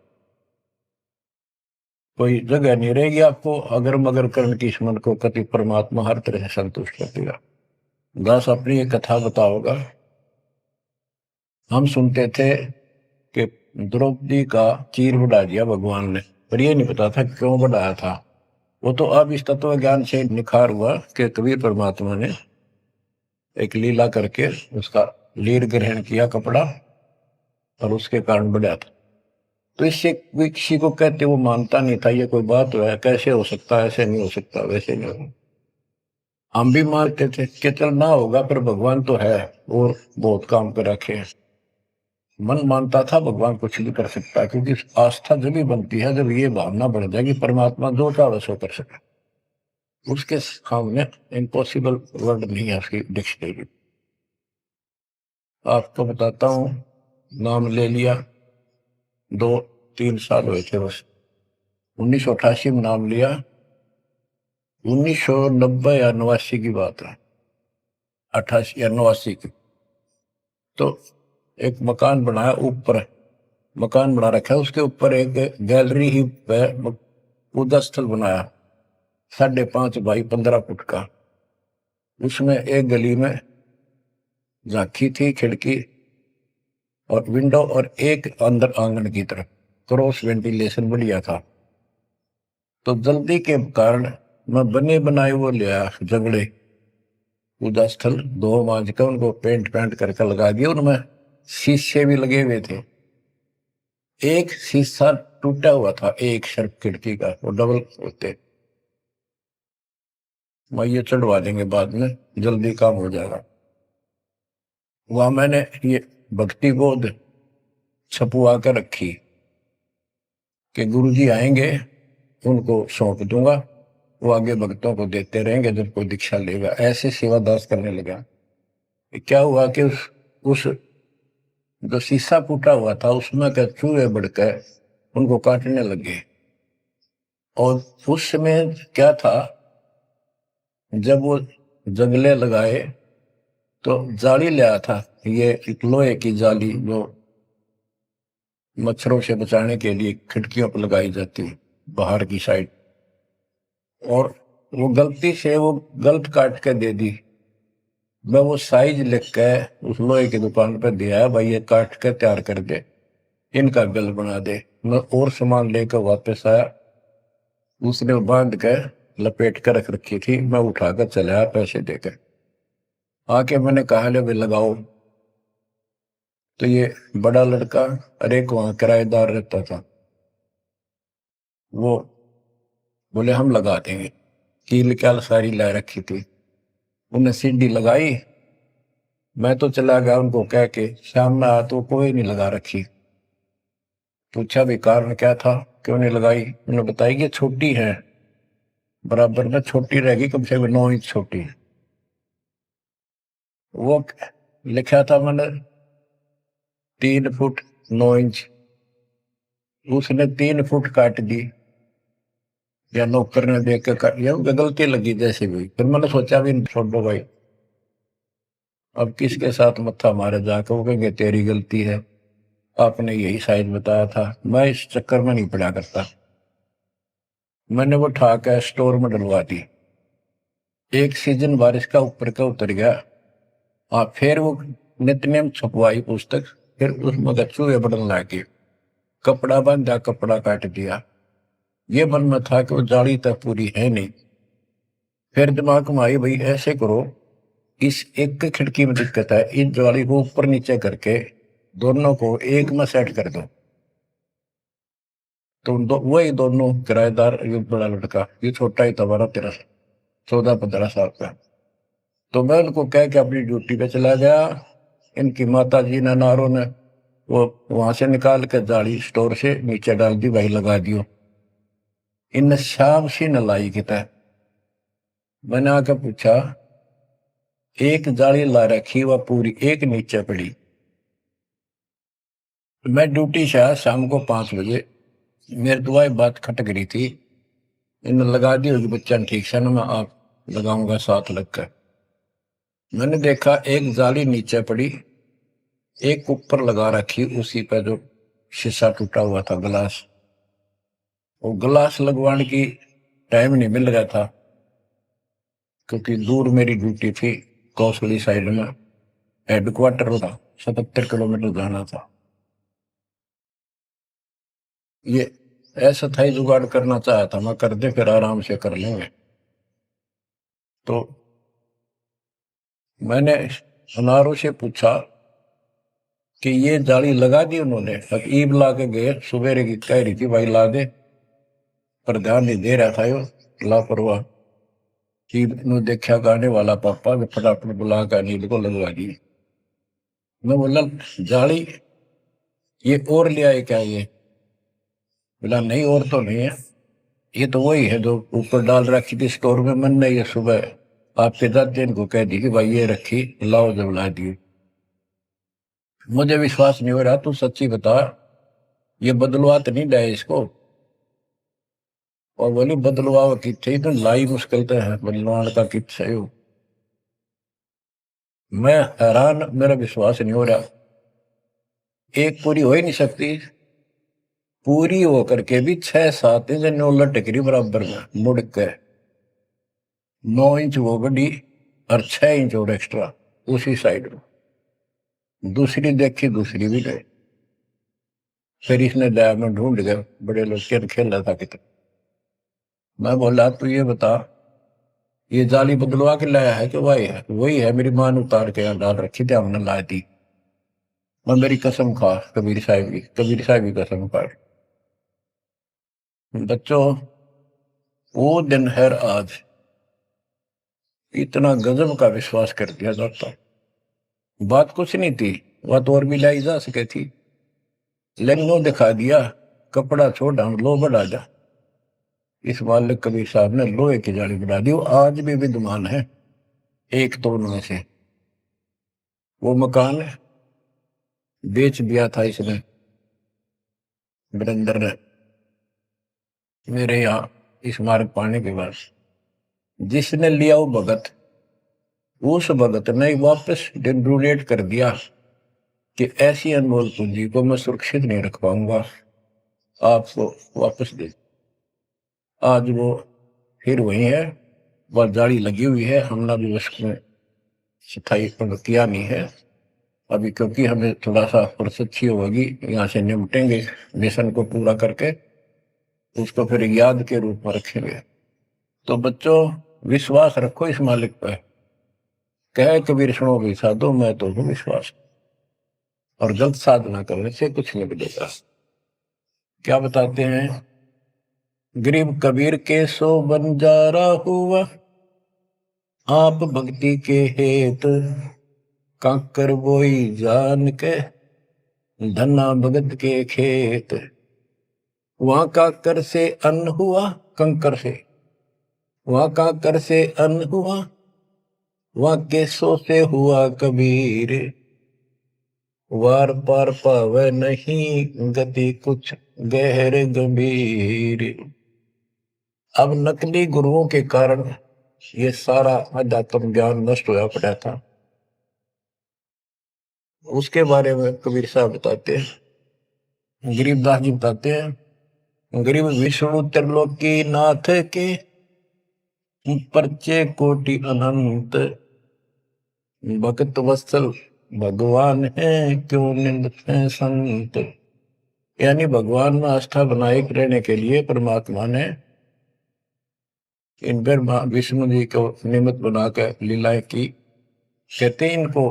कोई जगह नहीं रहेगी आपको अगर मगर करने की, इस मन को कति परमात्मा हर तरह से संतुष्ट कर देगा। दास अपनी एक कथा बताओगा। हम सुनते थे कि द्रौपदी का चीर बढ़ा दिया भगवान ने, पर ये नहीं पता था क्यों बढ़ाया था। वो तो अब इस तत्व ज्ञान से निखार हुआ कि कबीर परमात्मा ने एक लीला करके उसका लीर ग्रहण किया कपड़ा, और उसके कारण बढ़ा था। तो इससे किसी को कहते वो मानता नहीं था, ये कोई बात है, कैसे हो सकता है, ऐसे नहीं हो सकता, वैसे नहीं हो। हम भी मानते थे कि चल ना होगा, पर भगवान तो है और बहुत काम कर रखे हैं। मन मानता था भगवान कुछ भी कर सकता है, क्योंकि आस्था जब भी बनती है जब ये भावना बढ़ जाएगी परमात्मा जो चाहे सो कर सके। उसके सामने इम्पॉसिबल वर्ड नहीं है उसकी डिक्शनरी। आपको बताता हूँ, नाम ले लिया, 2-3 साल हुए थे बस। 1988 में नाम लिया, 1990 या 89 की बात है, 88 या 89 की। तो एक मकान बनाया, ऊपर मकान बना रखा है, उसके ऊपर एक गैलरी ही पूजा स्थल बनाया, 5.5 बाई 15 फुट का। उसमें एक गली में झांकी थी, खिड़की और विंडो, और एक अंदर आंगन की तरफ क्रॉस वेंटिलेशन बढ़िया था। तो जल्दी के कारण मैं बने बनाए वो लिया जगड़े, पूजा स्थल 2 मांझ का उनको पेंट करके लगा दिया। उनमें शीशे भी लगे हुए थे, एक शीशा टूटा हुआ था, एक शर्फ खिड़की का, वो डबल होते। मैं ये चढ़वा देंगे बाद में, जल्दी काम हो जाएगा। वहां मैंने ये भक्ति बोध छपुआ कर रखी कि गुरुजी आएंगे उनको सौंप दूंगा, वो आगे भक्तों को देते रहेंगे जब कोई दीक्षा लेगा। ऐसे सेवादास करने लगा। क्या हुआ कि उस जो शीशा फूटा हुआ था उसमें के चूहे बढ़कर उनको काटने लगे। और उस समय क्या था, जब वो जंगले लगाए तो जाली ले आया था, ये एक लोहे की जाली जो मच्छरों से बचाने के लिए खिड़कियों पर लगाई जाती है बाहर की साइड। और वो गलती से वो गलत काट के दे दी। मैं वो साइज लिख के उस लोहे की दुकान पर दिया है, भाई ये काट के तैयार कर दे, इनका गल बना दे। मैं और सामान लेकर वापस आया, उसने बांध के लपेट कर रख रखी थी, मैं उठाकर चला आया पैसे देकर। आके मैंने कहा ले भाई लगाओ। तो ये बड़ा लड़का, अरे वहां किराएदार रहता था, वो बोले हम लगा देंगे। कील क्या सारी ला रखी थी, उन्हें सीढ़ी लगाई। मैं तो चला गया उनको कह के, शाम में आया तो कोई नहीं लगा रखी। पूछा भी कारण क्या था, क्यों नहीं लगाई। उन्होंने बताया कि छोटी है, बराबर में छोटी रहेगी, कम से कम 9 इंच छोटी। वो लिखा था मैंने 3 फुट 9 इंच, उसने 3 फुट काट दी, या नौकर ने देख के काट, या गलती लगी जैसे भी। फिर मैंने सोचा भी छोड़ो भाई, अब किसके साथ मत्था मारे जाकर, वो कहेंगे तेरी गलती है, आपने यही साइज बताया था। मैं इस चक्कर में नहीं पड़ा करता। मैंने वो उठा कर स्टोर में डलवा दी। एक सीजन बारिश का ऊपर का उतर गया। हाँ, फिर वो नित्य नेम छपवाई पुस्तक, फिर उसमें चूहे बढ़ने लगे। कपड़ा बांधा, कपड़ा काट दिया। ये मन में था कि वो जाली तक पूरी है नहीं। फिर दिमाग में आई, भाई ऐसे करो, इस एक खिड़की में दिक्कत है, इस जाली को ऊपर नीचे करके दोनों को एक में सेट कर दो। तो वही दोनों किराएदार, ये बड़ा लड़का, ये छोटा ही था, 12-13, 14-15 साल का। तो मैं उनको कह के अपनी ड्यूटी पे चला गया। इनकी माता जी ने, नारों ने, वो वहां से निकाल के जाली स्टोर से नीचे डाल दी, भाई लगा दियो। इन शाम से न लाई किता। मैंने आके पूछा, एक जाली ला रखी, वह पूरी एक नीचे पड़ी। मैं ड्यूटी से आया शाम को 5 बजे। मेरी दुआई बात खटक रही थी, इन लगा दी होगी बच्चा ने, ठीक से ना, मैं आप लगाऊंगा साथ लगकर। मैंने देखा एक जाली नीचे पड़ी, एक ऊपर लगा रखी, उसी पे जो शीशा टूटा हुआ था, गिलास। वो गिलास लगवाने की टाइम नहीं मिल रहा था, क्योंकि दूर मेरी ड्यूटी थी, कौशली साइड में हेडक्वार्टर था, 77 किलोमीटर जाना था। ये ऐसा था ही, जुगाड़ करना चाहा था मैं, कर दे फिर आराम से कर लेंगे। तो मैंने अनारों से पूछा कि ये जाली लगा दी उन्होंने। ईब ला के गए, सवेरे की कह रही थी भाई ला दे, पर ध्यान नहीं दे रहा था यो, लापरवाह। ईब ने देखा गाने वाला पापा, फटाफट बुला कर नींद को लगवा दी। मैं बोला जाली ये और ले आए क्या? ये बोला नहीं, और तो नहीं है, ये तो वही है जो ऊपर डाल रखी थी स्टोर में। मैंने ये सुबह आपके दादा इनको कह दी कि भाई ये रखी, लाओ, जब ला दी। मुझे विश्वास नहीं हो रहा, तू सच्ची बता, ये बदलवा तो नहीं डाले इसको? और बोली बदलवाओ किथे, तो लाई मुश्किल तो है बदलवाने का कित सही हो। मैं हैरान, मेरा विश्वास नहीं हो रहा। एक पूरी हो ही नहीं सकती, पूरी हो करके भी 6-7 इंच नो लटक रही बराबर में मुड़ के। 9 इंच वो बड़ी और 6 इंच और एक्स्ट्रा उसी साइड में। दूसरी देखी, दूसरी भी गए। फिर इसने लैब में ढूंढ गए, बड़े लोग खेल खेल रहा था कितना। मैं बोला तू ये बता, ये जाली बदलवा के लाया है कि वही है? वही है, मेरी मां ने उतार के यहाँ डाल रखी थी, हमने ला दी। मैं मेरी कसम खा, कबीर साहब की, कबीर साहब की कसम खा। बच्चों, वो दिन है आज, इतना गजब का विश्वास कर दिया जाता। बात कुछ नहीं थी, बात और भी लाई जा सके थी, लेकिन वो दिखा दिया, कपड़ा छोड़ हम लो बढ़ा जा। इस मालिक कबीर साहब ने लोहे की जाली बढ़ा दी। वो आज भी विद्यमान है, एक तो उनमें से। वो मकान बेच दिया था इसने, वीरेंद्र ने, मेरे यहाँ इस मार्ग पाने के बाद। जिसने लिया वो भगत, उस भगत ने वापस डोनेट कर दिया कि ऐसी अनमोल पूंजी को मैं सुरक्षित नहीं रख पाऊंगा, आपको वापस दे। आज वो फिर वही है, वह जाली लगी हुई है, हमने भी उसमें सफाई किया नहीं है अभी, क्योंकि हमें थोड़ा सा फुर्सत अच्छी होगी, यहाँ से निपटेंगे मिशन को पूरा करके, उसको फिर याद के रूप में रखेंगे। तो बच्चों, विश्वास रखो इस मालिक पर। कहे कबीर सुनो भी साधो, मैं तो हूँ विश्वास, और गलत साधना करने से कुछ नहीं मिलेगा। क्या बताते हैं, गरीब कबीर के सो बंजारा हुआ, आप भक्ति के हेत, काकर बोई जान के, धना भगत के खेत। वहां काकर से अन्न हुआ, कंकर से, वहां काकर से अन्न हुआ, वहां केसों से हुआ कबीर, वार पार पावे नहीं गति कुछ गहर गंभीर। अब नकली गुरुओं के कारण ये सारा अध्यात्म ज्ञान नष्ट होया पड़ा था। उसके बारे में कबीर साहब बताते हैं, गरीबदास जी बताते हैं, गरीब विष्णु त्रिलोकी नाथ के, परचे कोटि अनंत, भक्त वत्सल भगवान है क्यों निंदते संत। यानी भगवान में आस्था बनाए रहने के लिए परमात्मा ने इन पर विष्णु जी को निमित्त बनाकर लीलाएं की। कहते हैं इनको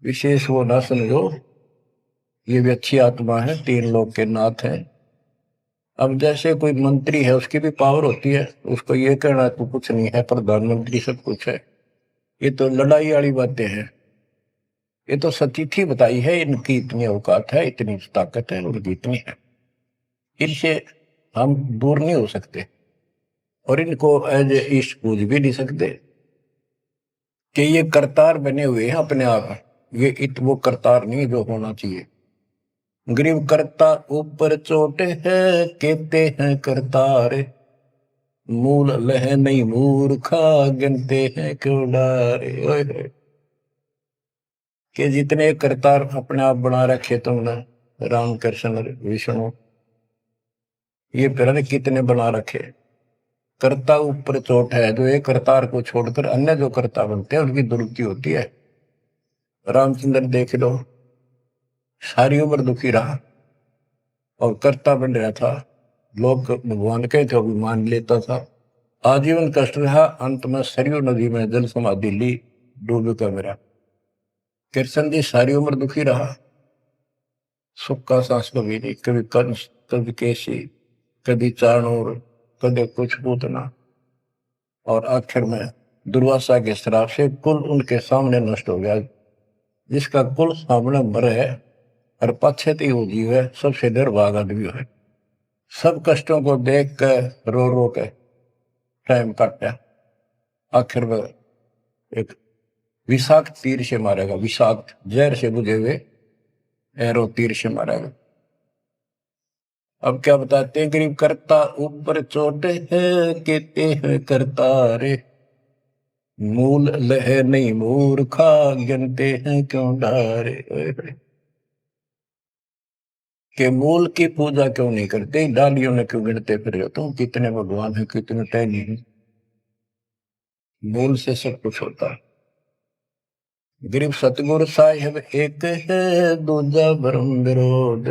विशेष वो ना समझो, ये भी अच्छी आत्मा है, 3 लोक के नाथ हैं। अब जैसे कोई मंत्री है, उसकी भी पावर होती है, उसको ये कहना तो कुछ नहीं है, प्रधानमंत्री सब कुछ है, ये तो लड़ाई वाली बातें हैं। ये तो सतीथी बताई है, इनकी इतनी औकात है, इतनी ताकत है, उनकी इतनी है, इनसे हम दूर नहीं हो सकते और इनको एज ईस्ट पूज भी नहीं सकते कि ये करतार बने हुए हैं अपने आप। ये वो करतार नहीं जो होना चाहिए। गरीब करता ऊपर चोट है, कहते हैं करतार, मूल लह नहीं मूर्खा, गिनते हैं क्यों डारे। कि जितने करतार अपने आप बना रखे तुमने, राम कृष्ण विष्णु, ये फिर कितने बना रखे। कर्ता ऊपर चोट है, जो एक करतार को छोड़कर अन्य जो कर्ता बनते हैं उनकी दुर्गति होती है। रामचंद्र देख लो, सारी उम्र दुखी रहा और कर्ता बन रहा था, लोग भगवान के थे भी मान लेता था, आजीवन कष्ट रहा, अंत में सरयू नदी में जल समाधि ली, डूब का मेरा। कृष्ण जी सारी उम्र दुखी रहा, सुख का सांस कभी नहीं, कभी कंस, कभी केसी, कभी चाणूर, कभी कुछ पूतना, और आखिर में दुर्वासा के श्राप से कुल उनके सामने नष्ट हो गया। जिसका कुल सामने मरे है और पश्चाती हो जीव है, सबसे निर्भाग आदमी है। सब कष्टों को देख कर रो रो के टाइम काटा, आखिर में एक विषाक्त तीर से मारेगा, विषाक्त जहर से बुझे हुए एरो तीर से मारेगा। अब क्या बताते हैं, गरीब करता ऊपर चोट है, कहते हैं करता रे, मूल लह नहीं मूर्खा, गिनते हैं क्यों डारे। के मूल की पूजा क्यों नहीं करते, डालियों ने क्यों गिनते फिर हो तुम, कितने भगवान है, कितने टहनी है। मूल से सब कुछ होता है। गरीब सतगुरु साहिब एक है, दूजा ब्रह्म विरोध,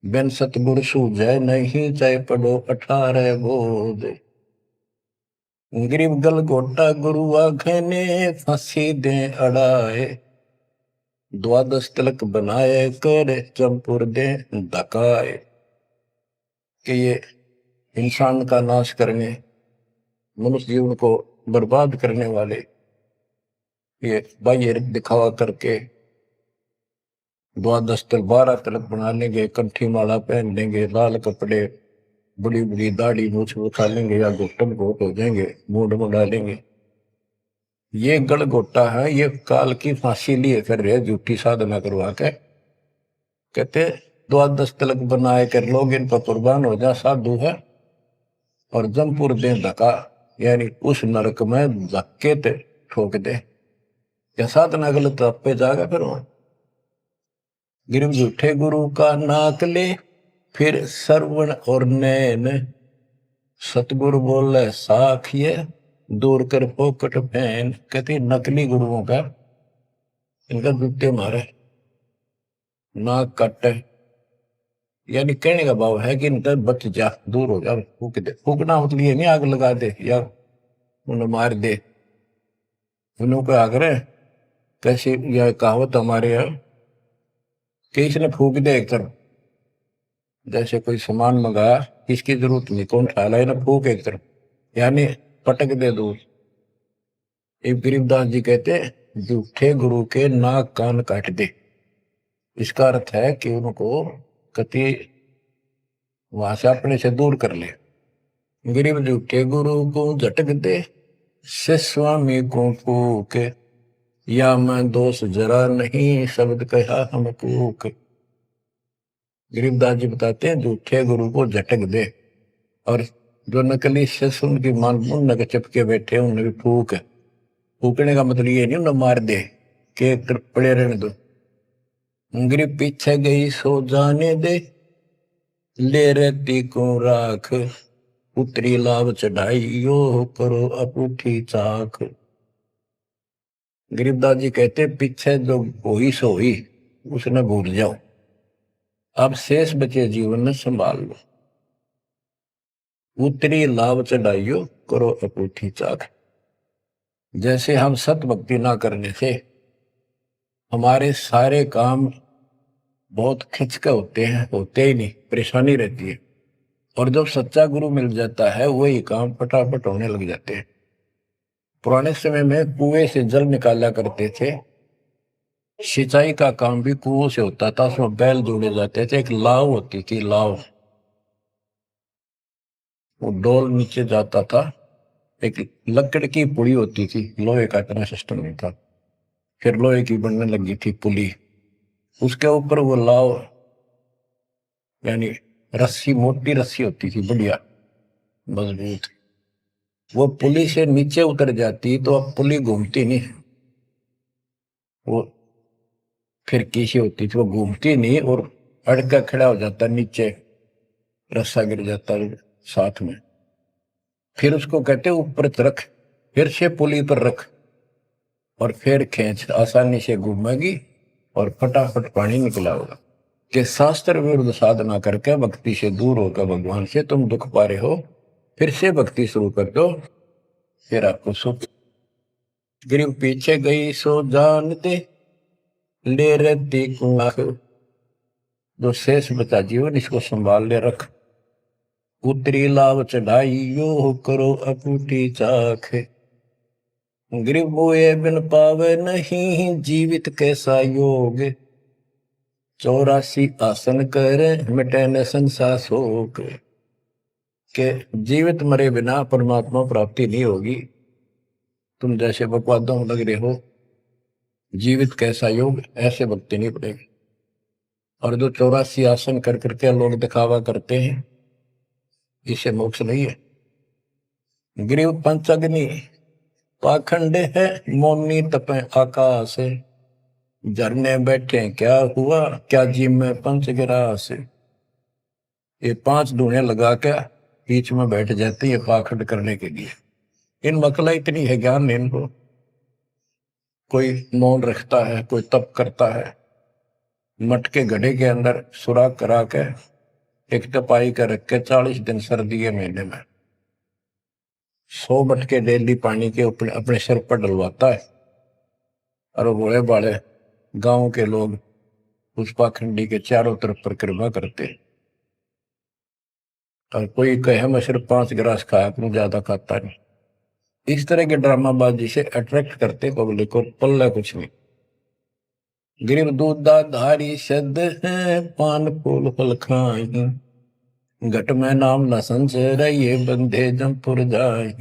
बिन सतगुरु सूझे नहीं, चाहे पढ़ो 18 बोध। गरीब गल गोटा गुरु आखे ने, फांसी दे अड़ाए, द्वादश तिलक बनाए कर, चंपुर दे धकाए। कि ये इंसान का नाश करने, मनुष्य जीवन को बर्बाद करने वाले, ये बाह्य दिखावा करके द्वादश तिलक 12 तिलक बना लेंगे, कंठी माला पहन लेंगे, लाल कपड़े, बड़ी बड़ी दाढ़ी मूछ उठा लेंगे या घुटन घोट हो जाएंगे, मूड मुड़ा लेंगे। ये गल घोटा है, ये काल की फांसी लिए कर रहे, झूठी साधना करवा के। कहते द्वादश तिलक बनाए कर लोग इन पर कुर्बान हो जा, साधु है, और जमपुर दे धक्का, यानी उस नरक में धक्के ते ठोक दे। क्या साधना गलत आप पे जाएगा फिर वहां। गिरव झूठे गुरु का नाक ले, फिर श्रवण और नैन, सतगुरु बोले साखिए, दूर कर पोकट फैन। कहते नकली गुरुओं का, इनका जूते मारे, नाक काटे, यानी कहने का भाव है कि इनका बच जा, दूर हो जा, फूक दे। फूकना मतलब ये नहीं आग लगा दे या उन्हें मार दे, उन्हों को आग्रह। कैसी यह कहावत हमारे यहाँ कि इसने फूक दे एक तरफ, जैसे कोई सामान मंगाया, इसकी जरूरत नहीं, कौन ख्याल है ना, फूक एक तरफ, यानी पटक दे दूर। एक गरीबदास जी कहते झूठे गुरु के नाक कान काट दे। इसका अर्थ है कि उनको कति वहां से अपने से दूर कर ले। गरीब झूठे गुरु को झटक दे, से स्वामी को फूक, या मैं दोष जरा नहीं, शब्द कहा हम कूक। गरीबदास जी बताते हैं झूठे गुरु को झटक दे, और जो नकली शिष्य उनकी मान मुन्न के चिपके बैठे उन्हें भी फूक। फूकने का मतलब ये नहीं उन्हें मार दे कि पड़े रहने दो। गरीब पीछे गई सो जाने दे, ले रहती को राख, उतरी लाभ चढ़ाई यो करो अपूठी चाक। गरीबदास जी कहते पीछे जो होई सो हुई, उसने भूल जाओ, अब शेष बचे जीवन में संभाल लो, उतरी लाभ चढ़ाइयो करो अपूठी चाक। जैसे हम सत भक्ति ना करने से हमारे सारे काम बहुत खिंच के होते ही नहीं, परेशानी रहती है। और जब सच्चा गुरु मिल जाता है वही काम फटाफट होने लग जाते हैं। पुराने समय में कुएं से जल निकाला करते थे, सिंचाई का काम भी कुओं से होता था, उसमें बैल जोड़े जाते थे, एक लाव होती थी, लाव, वो डोल नीचे जाता था, एक लकड़ की पुड़ी होती थी, लोहे का इतना सिस्टम नहीं था, फिर लोहे की बनने लगी थी पुली, उसके ऊपर वो लाव यानी रस्सी, मोटी रस्सी होती थी, बढ़िया मजबूत, वो पुली से नीचे उतर जाती तो अब पुली घूमती नहीं, वो फिर किसी होती थी, वो घूमती नहीं और अड़का खड़ा हो जाता नीचे, रस्सा गिर जाता साथ में, फिर उसको कहते ऊपर रख, फिर से पुली पर रख और फिर खींच, आसानी से घूमेगी और फटाफट पानी निकला होगा। कि शास्त्र विरुद्ध साधना करके भक्ति से दूर होकर भगवान से तुम दुख पा रहे हो, फिर से भक्ति शुरू कर दो, फिर आपको सुख। गिरिव पीछे गई सो जानते ले रहती कुआं, जो शेष बचा जीवन इसको संभाल ले रख, उतरी लाभ चढ़ाई यो करो अपूटी चाख। गिरिव बोए बिन पावे नहीं जीवित कैसा योग, 84 आसन करे मिटे न संसार शोक। के जीवित मरे बिना परमात्मा प्राप्ति नहीं होगी, तुम जैसे बकवादों में लग रहे हो, जीवित कैसा योग, ऐसे भक्ति नहीं पड़ेगी। और जो 84 आसन कर करके लोग दिखावा करते हैं, इसे मोक्ष नहीं है। गिरिव पंचअग्नि पाखंड है, मौनी तपे आकाश, झरने बैठे क्या हुआ, क्या जी में पंचगिरास। ये 5 धूने लगा के बीच में बैठ जाती है पाखंड करने के लिए। इन मकला इतनी है ज्ञान नहीं इनको, कोई मौन रखता है, कोई तप करता है, मटके घड़े के अंदर सुराख करा के एक तपाई का रख के 40 दिन सर्दी के महीने में 100 मटके डेली पानी के अपने सिर पर डलवाता है, और बड़े बड़े गांव के लोग उस पाखंडी के चारों तरफ परिक्रमा करते हैं। और कोई कहे मैं सिर्फ 5 गिलास खाया करूं, ज्यादा खाता नहीं। इस तरह के ड्रामाबाजी से अट्रैक्ट करते पब्लिक को, पल्ला कुछ नहीं। गिरिव दूधा धारी शब्द है, पान फूल फल खाई, घट में नाम न संचर ये बंधे जमपुर जाई।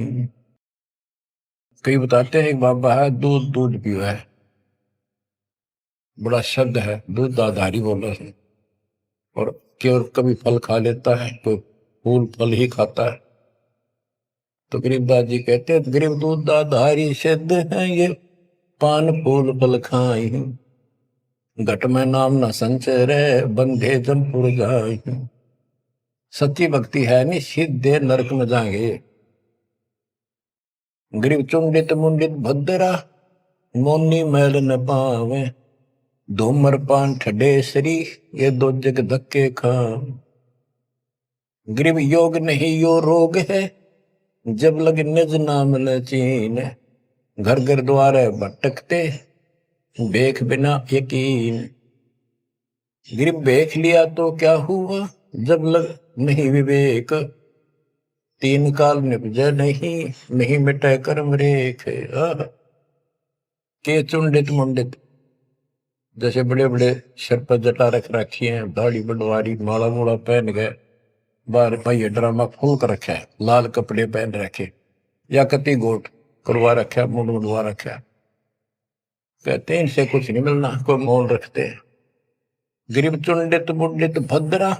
कई बताते हैं एक बाबा है, दूध दूध पियो है, बड़ा शब्द है, दूध दाधारी बोला है, और केवल कभी फल खा लेता है, तो फूल फल ही खाता है। तो गरीबदास जी कहते हैं गरीब दूध दाधारी शब्द है ये, पान फूल फल खाई, घट में नाम न संचर बंधे जमपुर जाई। सच्ची भक्ति है नहीं, सीधे नरक में जाएंगे। गरीब चुंडित मुंडित भद्रा, मोनी मैल न पावे, धूमर पान ठडे श्री ये 2 जग धक्के खा। गरीब योग नहीं यो रोग है, जब लग निज नाम न चीन, घर घर द्वारे भटकते देख बिना यकीन। गरीब देख लिया तो क्या हुआ, जब लग नहीं विवेक, 3 काल निपजे नहीं मिटे कर्म रेख। के चुंडित मुंडित, जैसे बड़े बड़े सिर पर जटा रख रखी है, दाढ़ी बनवारी, माला मूला पहन गए, बाहर भाई ड्रामा खोल कर रखा है, लाल कपड़े पहन रखे, या कति गोट करवा रखा, मुंड मुंडवा रखा, कहते हैं इनसे कुछ नहीं मिलना, कोई मौन रखते हैं। गरीब चुंडित मुंडित भद्रा,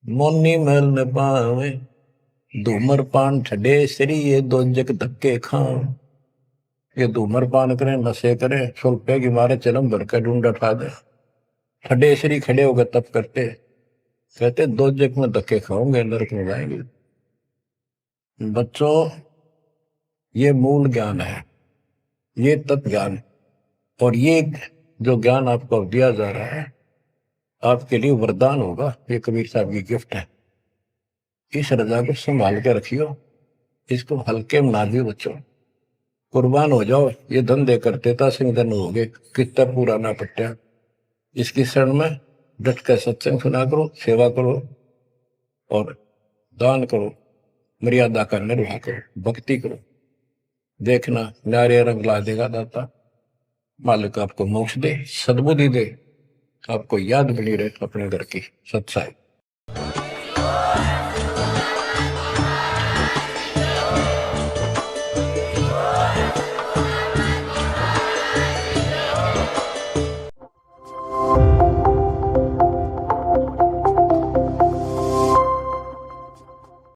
मोनी मैल न पावे, धूमर पान ठडे श्री ये 2 जग धक्के खाओ। ये धूमर पान करें, नशे करें, सुल्पे की मारे चलम भर कर ढूंढ उठा दे, ठडे श्री खड़े होकर तप करते, कहते 2 जग में धक्के खाओगे, नरक में जाएंगे। बच्चों, ये मूल ज्ञान है, ये तत्व ज्ञान, और ये जो ज्ञान आपको दिया जा रहा है, आपके लिए वरदान होगा। ये कबीर साहब की गिफ्ट है। इस रजा को संभाल के रखियो, इसको हल्के में ना दियो बच्चों। कुर्बान हो जाओ, ये धंधे करते था सिंह धन हो गए, कितना पुराना पट्टा। इसकी शरण में डट कर सत्संग सुना करो, सेवा करो और दान करो, मर्यादा का निर्वाह करो, भक्ति करो। देखना नारे रंग ला देगा दाता। मालिक आपको मोक्ष दे, सद्बुद्धि दे, आपको याद बनी रहे अपने घर की सच्चाई।